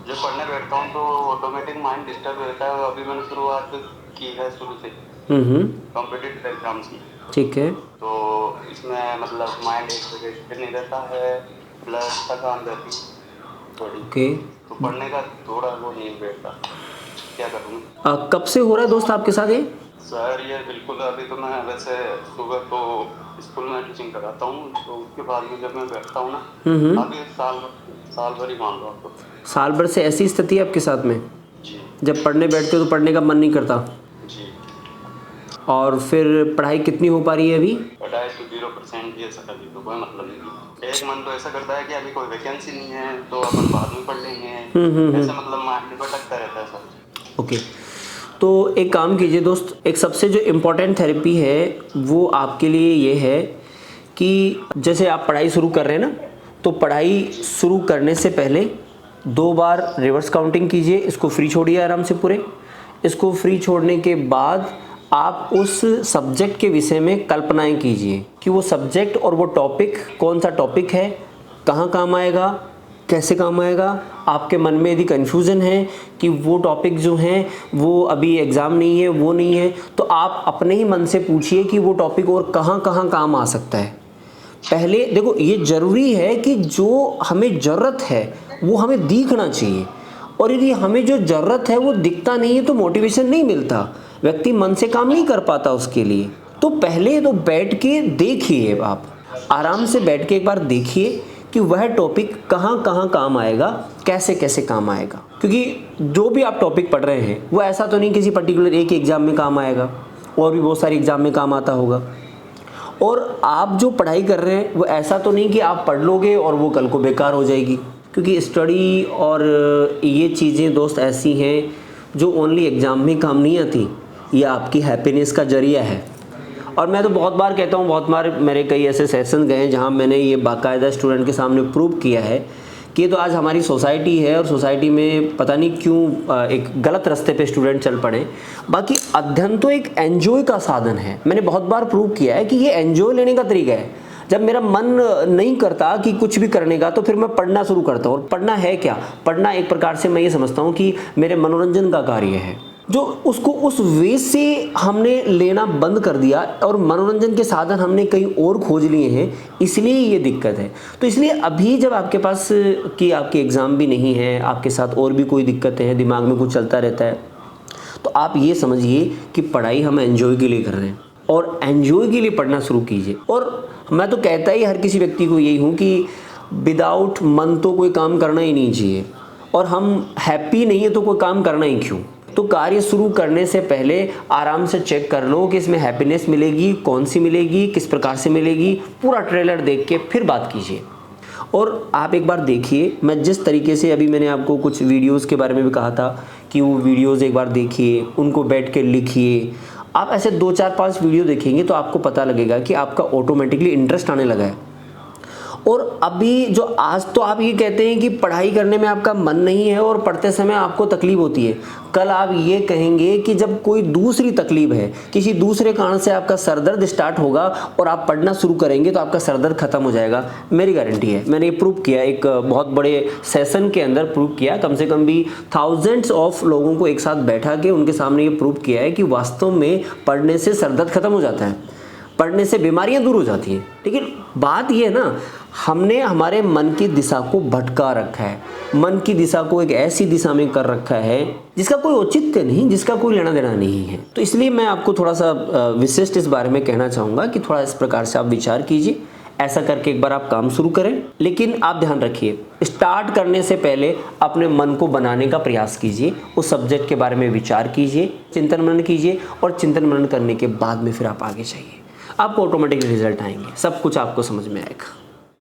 जब पढ़ने बैठता हूँ तो ऑटोमेटिक माइंड डिस्टर्ब रहता है। अभी मैंने शुरुआत की है शुरू से कॉम्पिटिटिव एग्जाम्स की। ठीक है। तो इसमें मतलब माइंड एक जगह स्थिर नहीं रहता है, प्लस थकान रहती थोड़ी। ओके। तो पढ़ने का थोड़ा वो नहीं बैठता, क्या करूँ? कब से हो रहा है दोस्त आपके साथ ये? सर ये बिल्कुल, अभी तो मैं वैसे सुबह तो स्कूल में टीचिंग कराता हूँ, तो उसके बाद में जब मैं बैठता हूँ ना, अभी साल भर ही मान लो आपको। साल भर से ऐसी स्थिति है आपके साथ में? जी जब पढ़ने बैठते हो तो पढ़ने का मन नहीं करता? जी। और फिर पढ़ाई कितनी हो पा रही है अभी? पढ़ाई तो 0% ये सब, अभी तो कोई मतलब नहीं। एक मन तो ऐसा करता है कि अभी कोई वैकेंसी नहीं है तो अपन बाद में पढ़ लेंगे। ऐसे मतलब माइंड भटकता रहता है सर। ओके। तो एक काम कीजिए दोस्त, एक सबसे जो इम्पोर्टेंट थेरेपी है वो आपके लिए ये है कि जैसे आप पढ़ाई शुरू कर रहे हैं ना, तो पढ़ाई शुरू करने से पहले 2 बार रिवर्स काउंटिंग कीजिए। इसको फ्री छोड़िए आराम से पूरे। इसको फ्री छोड़ने के बाद आप उस सब्जेक्ट के विषय में कल्पनाएं कीजिए कि वो सब्जेक्ट और वो टॉपिक कौन सा टॉपिक है, कहाँ काम आएगा, कैसे काम आएगा। आपके मन में यदि कन्फ्यूज़न है कि वो टॉपिक जो हैं वो अभी एग्ज़ाम नहीं है, वो नहीं है, तो आप अपने ही मन से पूछिए कि वो टॉपिक और कहाँ कहाँ काम आ सकता है। पहले देखो, ये ज़रूरी है कि जो हमें ज़रूरत है वो हमें दिखना चाहिए, और यदि हमें जो ज़रूरत है वो दिखता नहीं है तो मोटिवेशन नहीं मिलता, व्यक्ति मन से काम नहीं कर पाता उसके लिए। तो पहले तो बैठ के देखिए, आप आराम से बैठ के एक बार देखिए कि वह टॉपिक कहाँ कहाँ काम आएगा, कैसे कैसे काम आएगा। क्योंकि जो भी आप टॉपिक पढ़ रहे हैं वो ऐसा तो नहीं किसी पर्टिकुलर एक एग्ज़ाम में काम आएगा, और भी बहुत सारी एग्ज़ाम में काम आता होगा। और आप जो पढ़ाई कर रहे हैं वो ऐसा तो नहीं कि आप पढ़ लोगे और वो कल को बेकार हो जाएगी। क्योंकि स्टडी और ये चीज़ें दोस्त ऐसी हैं जो ओनली एग्ज़ाम में काम नहीं आती, ये आपकी हैप्पीनेस का ज़रिया है। और मैं तो बहुत बार कहता हूँ, बहुत बार मेरे कई ऐसे सेशन गए हैं जहाँ मैंने ये बाकायदा स्टूडेंट के सामने प्रूव किया है कि ये तो आज हमारी सोसाइटी है, और सोसाइटी में पता नहीं क्यों एक गलत रास्ते पे स्टूडेंट चल पड़े। बाकी अध्ययन तो एक एन्जॉय का साधन है। मैंने बहुत बार प्रूव किया है कि ये एन्जॉय लेने का तरीका है। जब मेरा मन नहीं करता कि कुछ भी करने का, तो फिर मैं पढ़ना शुरू करता हूँ। और पढ़ना है क्या? पढ़ना एक प्रकार से मैं ये समझता हूँ कि मेरे मनोरंजन का कार्य है। जो उसको उस वे से हमने लेना बंद कर दिया और मनोरंजन के साधन हमने कहीं और खोज लिए हैं, इसलिए ये दिक्कत है। तो इसलिए अभी जब आपके पास कि आपके एग्ज़ाम भी नहीं है, आपके साथ और भी कोई दिक्कतें हैं, दिमाग में कुछ चलता रहता है, तो आप ये समझिए कि पढ़ाई हम एंजॉय के लिए कर रहे हैं, और एंजॉय के लिए पढ़ना शुरू कीजिए। और मैं तो कहता ही हर किसी व्यक्ति को यही हूँ कि विदाउट मन तो कोई काम करना ही नहीं चाहिए, और हम हैप्पी नहीं है तो कोई काम करना ही क्यों। तो कार्य शुरू करने से पहले आराम से चेक कर लो कि इसमें हैप्पीनेस मिलेगी, कौन सी मिलेगी, किस प्रकार से मिलेगी, पूरा ट्रेलर देख के फिर बात कीजिए। और आप एक बार देखिए, मैं जिस तरीके से अभी मैंने आपको कुछ वीडियोस के बारे में भी कहा था कि वो वीडियोस एक बार देखिए, उनको बैठ के लिखिए। आप ऐसे 2 4 5 वीडियो देखेंगे तो आपको पता लगेगा कि आपका ऑटोमेटिकली इंटरेस्ट आने लगा है। और अभी जो आज तो आप ये कहते हैं कि पढ़ाई करने में आपका मन नहीं है और पढ़ते समय आपको तकलीफ होती है, कल आप ये कहेंगे कि जब कोई दूसरी तकलीफ है, किसी दूसरे कारण से आपका सरदर्द स्टार्ट होगा और आप पढ़ना शुरू करेंगे तो आपका सरदर्द खत्म हो जाएगा। मेरी गारंटी है, मैंने ये प्रूव किया, एक बहुत बड़े सेशन के अंदर प्रूव किया। कम से कम भी थाउजेंड्स ऑफ लोगों को एक साथ बैठा के उनके सामने ये प्रूव किया है कि वास्तव में पढ़ने से सरदर्द खत्म हो जाता है, पढ़ने से बीमारियां दूर हो जाती हैं। लेकिन बात ये है ना, हमने हमारे मन की दिशा को भटका रखा है, मन की दिशा को एक ऐसी दिशा में कर रखा है जिसका कोई औचित्य नहीं, जिसका कोई लेना देना नहीं है। तो इसलिए मैं आपको थोड़ा सा विशिष्ट इस बारे में कहना चाहूँगा कि थोड़ा इस प्रकार से आप विचार कीजिए। ऐसा करके एक बार आप काम शुरू करें, लेकिन आप ध्यान रखिए, स्टार्ट करने से पहले अपने मन को बनाने का प्रयास कीजिए, उस सब्जेक्ट के बारे में विचार कीजिए, चिंतन मनन कीजिए, और चिंतन मनन करने के बाद में फिर आप आगे जाइए। आपको ऑटोमेटिक रिजल्ट आएंगे, सब कुछ आपको समझ में आएगा।